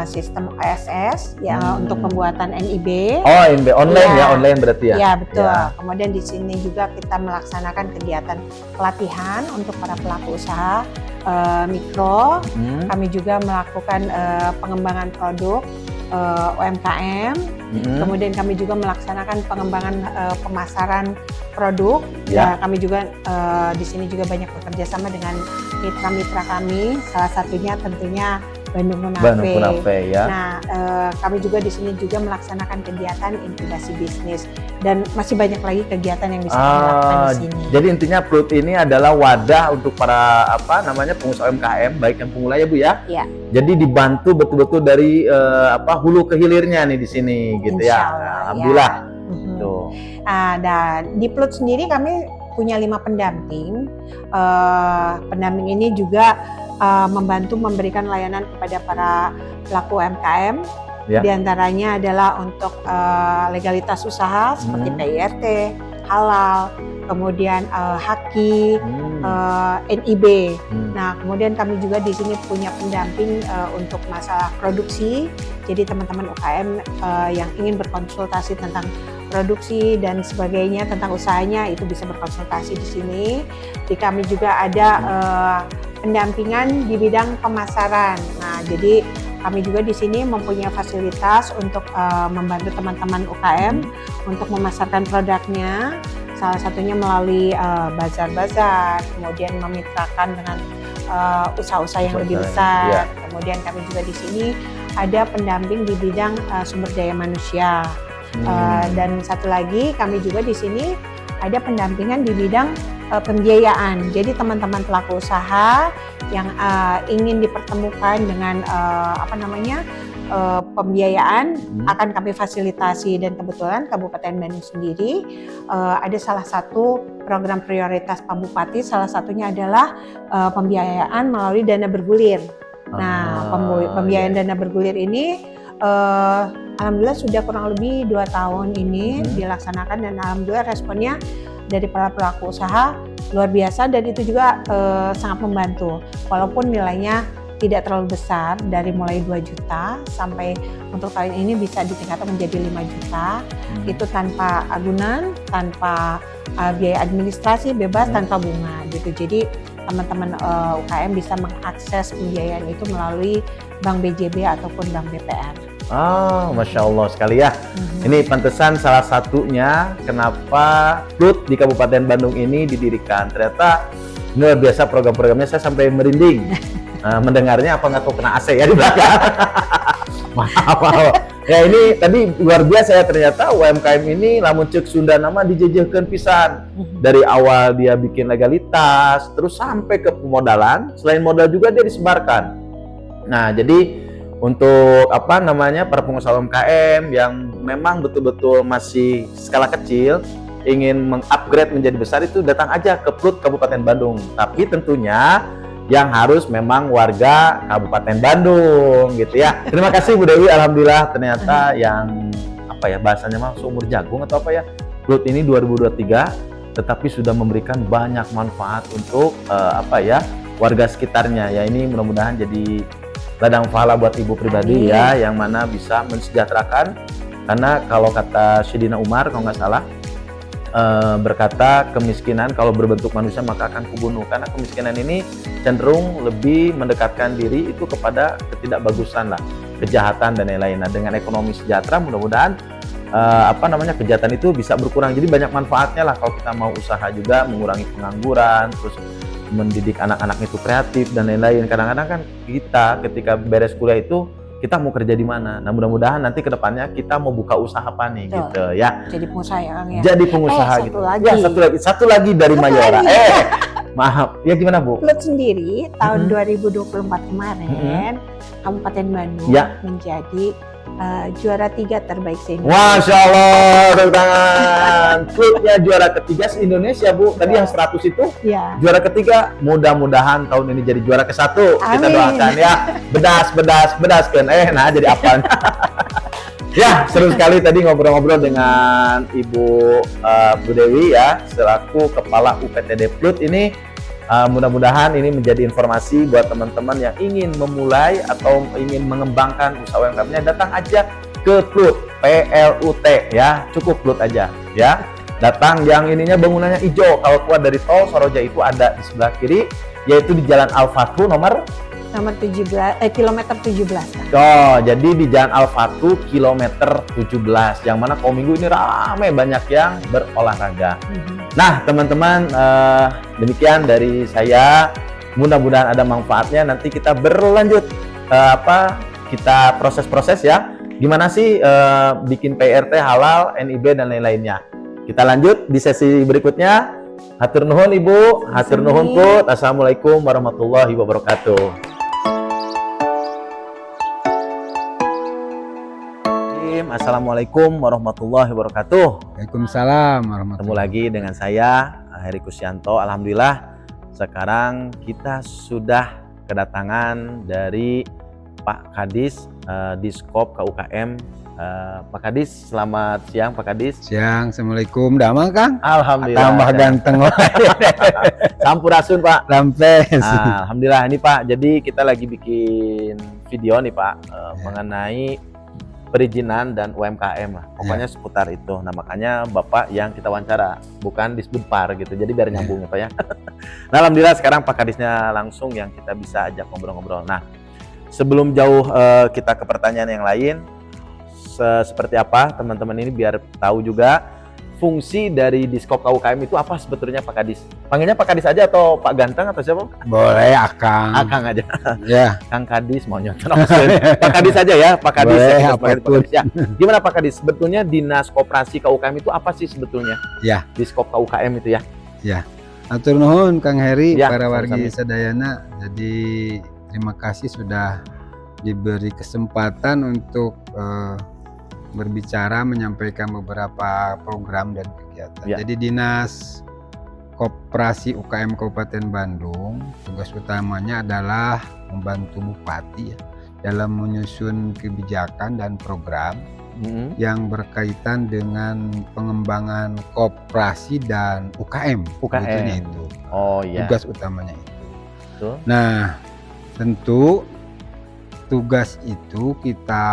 sistem OSS ya untuk pembuatan NIB. Oh, NIB online ya, online berarti ya. Ya, betul. Ya. Kemudian di sini juga kita melaksanakan kegiatan pelatihan untuk para pelaku usaha mikro. Kami juga melakukan pengembangan produk UMKM. Kemudian kami juga melaksanakan pengembangan pemasaran produk. Ya, kami juga di sini juga banyak bekerja sama dengan mitra-mitra kami. Salah satunya tentunya Bandung Kunafe. Ya. Nah, kami juga di sini juga melaksanakan kegiatan inkubasi bisnis dan masih banyak lagi kegiatan yang bisa kami lakukan di sini. Jadi intinya PLUT ini adalah wadah untuk para pengusaha UMKM baik yang pemula ya Bu ya. Iya. Jadi dibantu betul-betul dari hulu ke hilirnya nih di sini gitu ya. Alhamdulillah. Tuh. Dan di PLUT sendiri kami punya 5 pendamping. Pendamping ini juga membantu memberikan layanan kepada para pelaku UMKM. Di antaranya adalah untuk legalitas usaha seperti PIRT, halal, kemudian HAKI, NIB. Nah, kemudian kami juga di sini punya pendamping untuk masalah produksi. Jadi teman-teman UKM yang ingin berkonsultasi tentang produksi dan sebagainya tentang usahanya itu bisa berkonsultasi di sini. Di kami juga ada pendampingan di bidang pemasaran. Nah, jadi kami juga di sini mempunyai fasilitas untuk membantu teman-teman UKM untuk memasarkan produknya. Salah satunya melalui bazar-bazar, kemudian memitrakan dengan usaha-usaha yang lebih besar. Kemudian kami juga di sini ada pendamping di bidang sumber daya manusia. Dan satu lagi kami juga di sini ada pendampingan di bidang pembiayaan. Jadi teman-teman pelaku usaha yang ingin dipertemukan dengan pembiayaan akan kami fasilitasi, dan kebetulan Kabupaten Bandung sendiri ada salah satu program prioritas Pak Bupati, salah satunya adalah pembiayaan melalui dana bergulir. Nah, pembiayaan dana bergulir ini alhamdulillah sudah kurang lebih 2 tahun ini dilaksanakan, dan alhamdulillah responnya dari para pelaku usaha luar biasa, dan itu juga sangat membantu walaupun nilainya tidak terlalu besar, dari mulai 2 juta sampai untuk tahun ini bisa ditingkatkan menjadi 5 juta. Itu tanpa agunan, tanpa biaya administrasi, bebas, tanpa bunga gitu. Jadi teman-teman UKM bisa mengakses pembiayaan itu melalui Bank BJB ataupun Bank BPR. Masya Allah sekali ya. Ini pantesan salah satunya kenapa PLUT di Kabupaten Bandung ini didirikan. Ternyata luar biasa program-programnya, saya sampai merinding. Mendengarnya, apa nggak tahu kena AC ya di belakang. Maaf. Ya ini tadi luar biasa ya, ternyata UMKM ini lamun ceuk Sunda nama dijejehkeun pisan. Dari awal dia bikin legalitas, terus sampai ke pemodalan, selain modal juga dia disebarkan. Nah, jadi untuk para pengusaha UMKM yang memang betul-betul masih skala kecil, ingin mengupgrade menjadi besar, itu datang aja ke PLUT Kabupaten Bandung. Tapi tentunya yang harus memang warga Kabupaten Bandung gitu ya. Terima kasih Bu Dewi, alhamdulillah ternyata yang bahasanya mah seumur jagung atau PLUT ini 2023 tetapi sudah memberikan banyak manfaat untuk warga sekitarnya ya. Ini mudah-mudahan jadi ladang pahala buat ibu pribadi ya, yang mana bisa mensejahterakan, karena kalau kata Syedina Umar kalau nggak salah berkata, kemiskinan kalau berbentuk manusia maka akan kubunuh, karena kemiskinan ini cenderung lebih mendekatkan diri itu kepada ketidakbagusan lah, kejahatan dan lain-lain. Nah, dengan ekonomi sejahtera mudah-mudahan kejahatan itu bisa berkurang. Jadi banyak manfaatnya lah kalau kita mau usaha juga, mengurangi pengangguran, terus mendidik anak-anak itu kreatif dan lain-lain. Kadang-kadang kan kita ketika beres kuliah itu kita mau kerja di mana. Nah, mudah-mudahan nanti ke depannya kita mau buka usaha apa nih Betul. gitu ya. Jadi pengusaha ya Kang ya. Jadi pengusaha satu gitu. lagi. Ya, satu lagi dari Satu Mayora. lagi. Maaf. Ya gimana, Bu? Plut sendiri tahun Mhm. 2024 kemarin Kabupaten Bandung Ya. menjadi juara 3 terbaik se-Indonesia. Masya Allah, tepuk tangan. Klubnya juara ketiga se-Indonesia, Bu. Tadi yang 100 itu Ya. juara ketiga. Mudah-mudahan tahun ini jadi juara ke-1. Kita Amin. doakan ya. Bedas kan. Nah jadi apa? Ya, seru sekali tadi ngobrol-ngobrol dengan Ibu Bu Dewi ya, selaku Kepala UPTD Plut ini. Mudah-mudahan ini menjadi informasi buat teman-teman yang ingin memulai atau ingin mengembangkan usaha UMKM-nya, datang aja ke Plut, PLUT ya, cukup Plut aja ya. Datang yang ininya bangunannya hijau, kalau keluar dari tol Soroja itu ada di sebelah kiri, yaitu di Jalan Al-Fathu nomor kilometer 17. Oh, jadi di Jalan Al-Fathu kilometer 17, yang mana kalau minggu ini ramai banyak yang berolahraga. Nah, teman-teman, demikian dari saya. Mudah-mudahan ada manfaatnya. Nanti kita berlanjut kita proses-proses ya. Gimana sih bikin PRT halal, NIB dan lain-lainnya. Kita lanjut di sesi berikutnya. Hatur nuhun Ibu, hatur nuhun Put. Assalamualaikum warahmatullahi wabarakatuh. Assalamualaikum warahmatullahi wabarakatuh. Waalaikumsalam Ketemu warahmatullahi lagi dengan saya Heri Kusyanto. Alhamdulillah sekarang kita sudah kedatangan dari Pak Kadis Diskop KUKM. Pak Kadis, selamat siang Pak Kadis. Siang, Assalamualaikum. Damang Kang? Alhamdulillah. Tambah ganteng. Sampurasun Pak. Rampes. Alhamdulillah ini Pak. Jadi kita lagi bikin video nih Pak mengenai perizinan dan UMKM lah. Pokoknya seputar itu. Nah makanya Bapak yang kita wawancara, bukan disbudpar gitu. Jadi biar nyambung ya Pak ya. Nah alhamdulillah sekarang Pak Kadisnya langsung yang kita bisa ajak ngobrol-ngobrol. Nah sebelum jauh kita ke pertanyaan yang lain, seperti apa teman-teman ini biar tahu juga fungsi dari Diskop KUKM itu apa sebetulnya Pak Kadis? Panggilnya Pak Kadis aja atau Pak Ganteng atau siapa? Boleh, Akang. Akang aja. Ya. Kang Kadis mau nyonton. Pak Kadis aja ya, Pak Kadis. Boleh, ya, apapun. Pak Kadis, ya. Gimana Pak Kadis? Sebetulnya Dinas Koperasi KUKM itu apa sih sebetulnya? Ya. Diskop KUKM itu ya. Ya. Atur nuhun Kang Heri, Ya, para wargi sama-sama. sadayana. Jadi terima kasih sudah diberi kesempatan untuk berbicara, menyampaikan beberapa program dan kegiatan. Ya. Jadi Dinas Koperasi UKM Kabupaten Bandung, tugas utamanya adalah membantu Bupati ya, dalam menyusun kebijakan dan program yang berkaitan dengan pengembangan koperasi dan UKM. Sebetulnya itu Oh iya. tugas utamanya itu. Betul. Nah, tentu tugas itu kita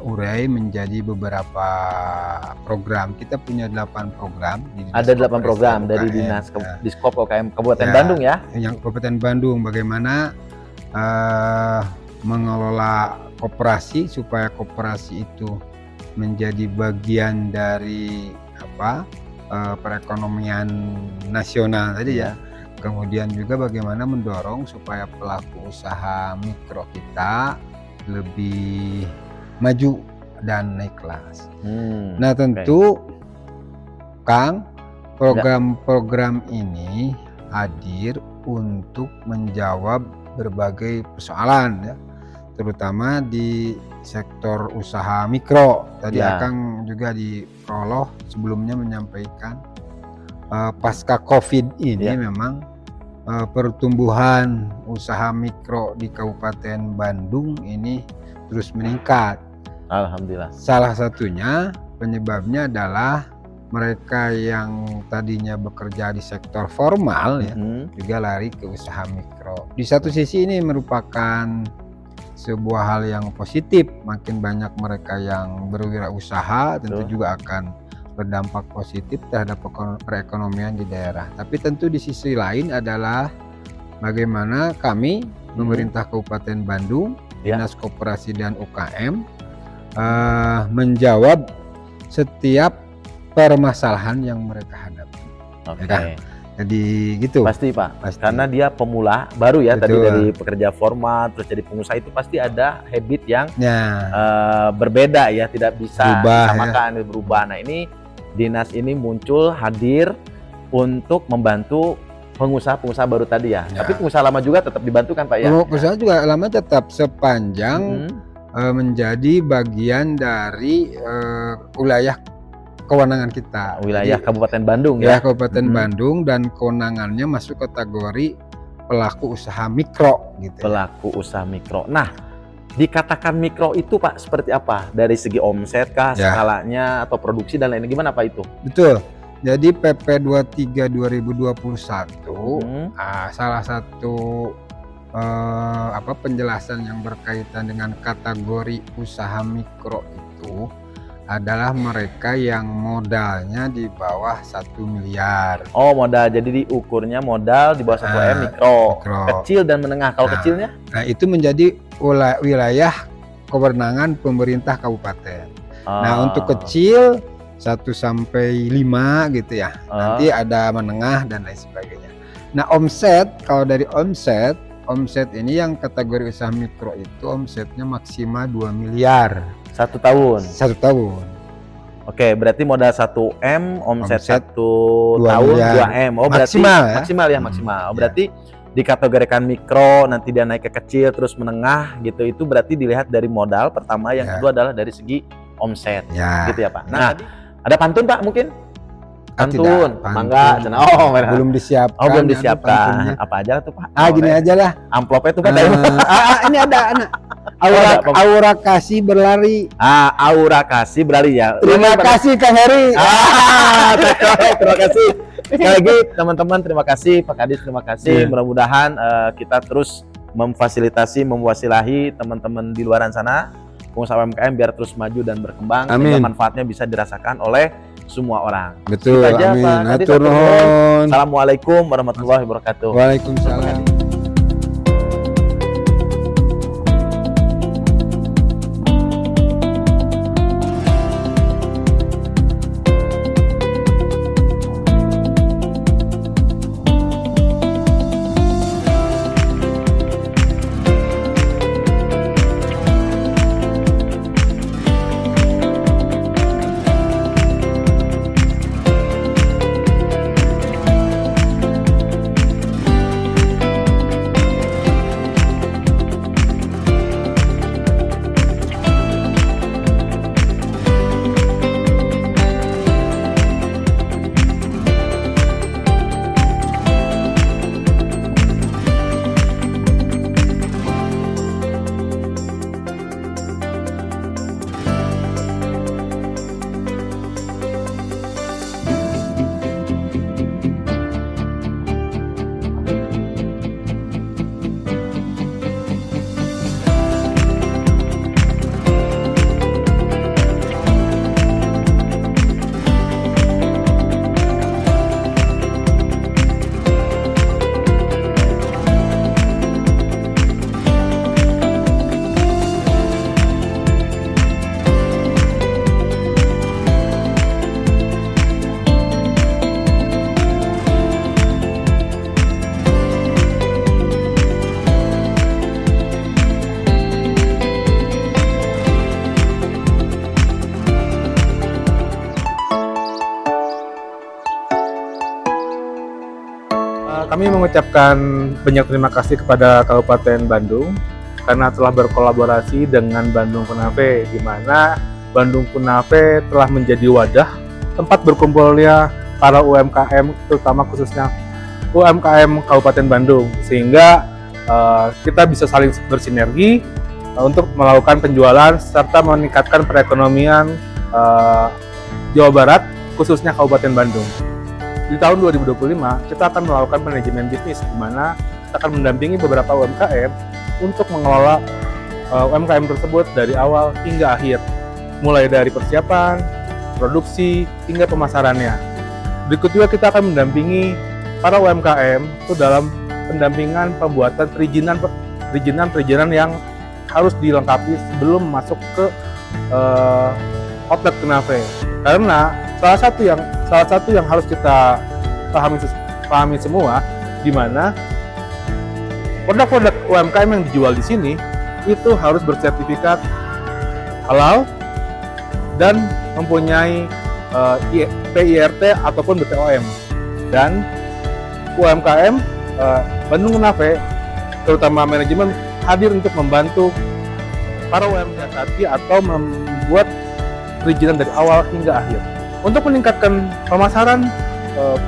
urai menjadi beberapa program. Kita punya 8 program. Di Dinas Ada 8 Koperasi program dari UKM. Dinas Ya. Diskop KUKM Kabupaten Ya. Bandung ya. Yang Kabupaten Bandung, bagaimana mengelola koperasi supaya koperasi itu menjadi bagian dari perekonomian nasional tadi ya. Kemudian juga bagaimana mendorong supaya pelaku usaha mikro kita lebih maju dan naik kelas. Nah tentu Kang, program-program ini hadir untuk menjawab berbagai persoalan ya, terutama di sektor usaha mikro. Tadi Akang juga di prolog sebelumnya menyampaikan pasca COVID ini memang pertumbuhan usaha mikro di Kabupaten Bandung ini terus meningkat. Alhamdulillah. Salah satunya penyebabnya adalah mereka yang tadinya bekerja di sektor formal ya juga lari ke usaha mikro. Di satu sisi ini merupakan sebuah hal yang positif, makin banyak mereka yang berwirausaha tentu juga akan berdampak positif terhadap perekonomian di daerah. Tapi tentu di sisi lain adalah bagaimana kami pemerintah Kabupaten Bandung, Dinas Koperasi dan UKM menjawab setiap permasalahan yang mereka hadapi. Oke. Jadi gitu. Pasti Pak, Pasti. karena dia pemula baru ya, tadi Betul. dari pekerja formal terus jadi pengusaha itu pasti ada habit yang Ya, berbeda ya, tidak bisa Berubah, disamakan, berubah. Nah ini dinas ini muncul hadir untuk membantu pengusaha-pengusaha baru tadi ya. Ya. Tapi pengusaha lama juga tetap dibantu kan Pak ya? pengusaha juga lama tetap sepanjang Mhm. menjadi bagian dari wilayah kewenangan kita. Wilayah Jadi, Kabupaten Bandung ya ya. Kabupaten Mhm. Bandung, dan kewenangannya masuk kategori pelaku usaha mikro gitu. Ya. Pelaku usaha mikro. Nah, dikatakan mikro itu Pak seperti apa? Dari segi omset kah, Ya. skalanya atau produksi dan lain gimana Pak itu? Betul. Jadi PP 23 2021 Mhm. salah satu penjelasan yang berkaitan dengan kategori usaha mikro itu adalah mereka yang modalnya di bawah 1 miliar. Oh modal, jadi diukurnya modal di bawah 1 M mikro. mikro. Kecil dan menengah. Kalau Nah. kecilnya? Nah, itu menjadi wilayah kewenangan pemerintah kabupaten. Nah, untuk kecil 1 sampai 5 gitu ya. Nanti ada menengah dan lain sebagainya. Nah, omset, kalau dari omset ini yang kategori usaha mikro itu omsetnya maksimal 2 miliar 1 tahun. 1 tahun. Oke, berarti modal 1 M, omset Omset 1 2 tahun miliar. 2 M. Oh, berarti Maksimal ya? maksimal ya, maksimal. Oh, berarti dikategorikan mikro, nanti dia naik ke kecil terus menengah gitu. Itu berarti dilihat dari modal pertama, yang Ya. kedua adalah dari segi omset. Ya. Gitu ya, Pak. Nah, ada pantun Pak mungkin? Pantun, Tidak, mangga, pantun. cenah. Oh, merah. Belum disiapkan. Oh, belum ada disiapkan. pantunnya. Apa aja tuh, Pak? Gini aja lah. Amplopnya tuh Pak. Ini ada anak. Ada, Pak. Aura kasih berlari. Aura kasih berlari ya. Terima kasih Kang Heri. Terima kasih. Sekali lagi teman-teman, terima kasih Pak Kadis, terima kasih. Mudah-mudahan kita terus memfasilitasi, memwasilahi teman-teman di luaran sana, pengusaha UMKM biar terus maju dan berkembang. Sehingga Amin. manfaatnya bisa dirasakan oleh semua orang. Betul. Gitu aja, Amin. Pak Kadis, Hatur hatur nuhun. nuhun. Assalamualaikum warahmatullahi wabarakatuh. Waalaikumsalam. Kami mengucapkan banyak terima kasih kepada Kabupaten Bandung karena telah berkolaborasi dengan Bandung Kunafe, di mana Bandung Kunafe telah menjadi wadah tempat berkumpulnya para UMKM, terutama khususnya UMKM Kabupaten Bandung, sehingga kita bisa saling bersinergi untuk melakukan penjualan serta meningkatkan perekonomian Jawa Barat, khususnya Kabupaten Bandung. Di tahun 2025, kita akan melakukan manajemen bisnis, di mana kita akan mendampingi beberapa UMKM untuk mengelola UMKM tersebut dari awal hingga akhir, mulai dari persiapan, produksi, hingga pemasarannya. Berikut juga kita akan mendampingi para UMKM itu dalam pendampingan pembuatan perizinan yang harus dilengkapi sebelum masuk ke outlet Kunafe. Karena salah satu yang harus kita pahami pahami semua, di mana produk-produk UMKM yang dijual di sini itu harus bersertifikat halal dan mempunyai PIRT ataupun BPOM. Dan UMKM Bandung Kunafe, terutama manajemen, hadir untuk membantu para UMKM tadi atau membuat perizinan dari awal hingga akhir. Untuk meningkatkan pemasaran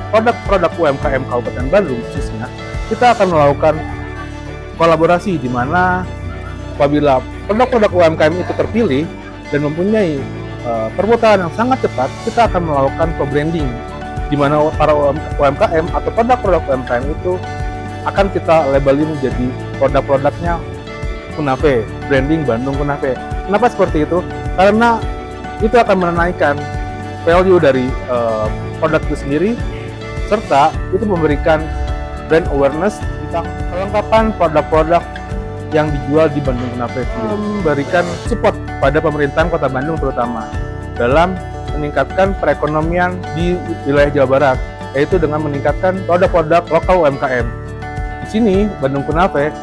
produk-produk UMKM Kabupaten Bandung khususnya, kita akan melakukan kolaborasi di mana apabila produk-produk UMKM itu terpilih dan mempunyai perputaran yang sangat cepat, kita akan melakukan co-branding di mana para UMKM atau produk-produk UMKM itu akan kita labelin menjadi produk-produknya Kunafe, branding Bandung Kunafe. Kenapa seperti itu? Karena itu akan menaikkan value dari produk itu sendiri, serta itu memberikan brand awareness tentang kelengkapan produk-produk yang dijual di Bandung Kunafe sendiri. Memberikan support pada pemerintahan Kota Bandung terutama dalam meningkatkan perekonomian di wilayah Jawa Barat, yaitu dengan meningkatkan produk-produk lokal UMKM. Di sini Bandung Kunafe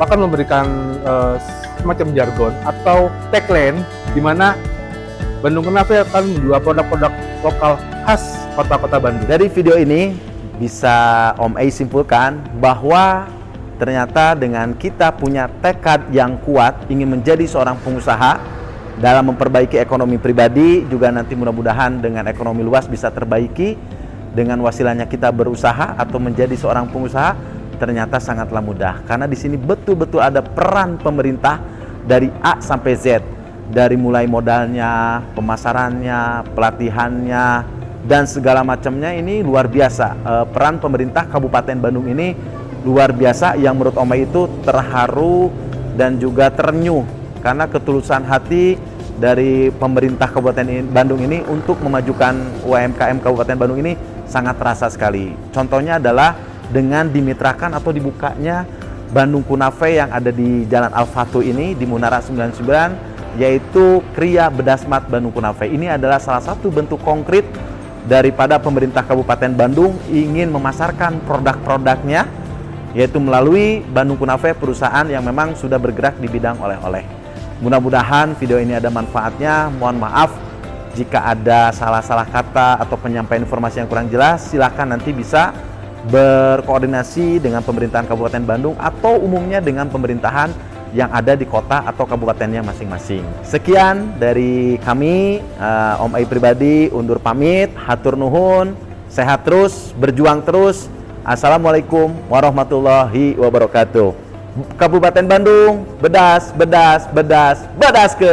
akan memberikan semacam jargon atau tagline di mana Bandung Kunafe akan menjual produk-produk lokal khas kota-kota Bandung. Dari video ini bisa Om Ei simpulkan bahwa ternyata dengan kita punya tekad yang kuat ingin menjadi seorang pengusaha dalam memperbaiki ekonomi pribadi, juga nanti mudah-mudahan dengan ekonomi luas bisa terbaiki dengan wasilahnya kita berusaha atau menjadi seorang pengusaha, ternyata sangatlah mudah. Karena di sini betul-betul ada peran pemerintah dari A sampai Z, dari mulai modalnya, pemasarannya, pelatihannya, dan segala macamnya. Ini luar biasa. Peran pemerintah Kabupaten Bandung ini luar biasa, yang menurut Om Ei itu terharu dan juga terenyuh karena ketulusan hati dari pemerintah Kabupaten Bandung ini untuk memajukan UMKM Kabupaten Bandung ini sangat terasa sekali. Contohnya adalah dengan dimitrakan atau dibukanya Bandung Kunafe yang ada di Jalan Al-Fatu ini di Munara 99, yaitu Kria Bedasmat Bandung Kunafe. Ini adalah salah satu bentuk konkret daripada pemerintah Kabupaten Bandung ingin memasarkan produk-produknya, yaitu melalui Bandung Kunafe, perusahaan yang memang sudah bergerak di bidang oleh-oleh. Mudah-mudahan video ini ada manfaatnya. Mohon maaf jika ada salah-salah kata atau penyampaian informasi yang kurang jelas. Silahkan nanti bisa berkoordinasi dengan pemerintahan Kabupaten Bandung atau umumnya dengan pemerintahan yang ada di kota atau kabupatennya masing-masing. Sekian dari kami, Om Ei pribadi undur pamit. Hatur nuhun, sehat terus, berjuang terus. Assalamualaikum warahmatullahi wabarakatuh. Kabupaten Bandung, bedas, bedas, bedas, bedas ke.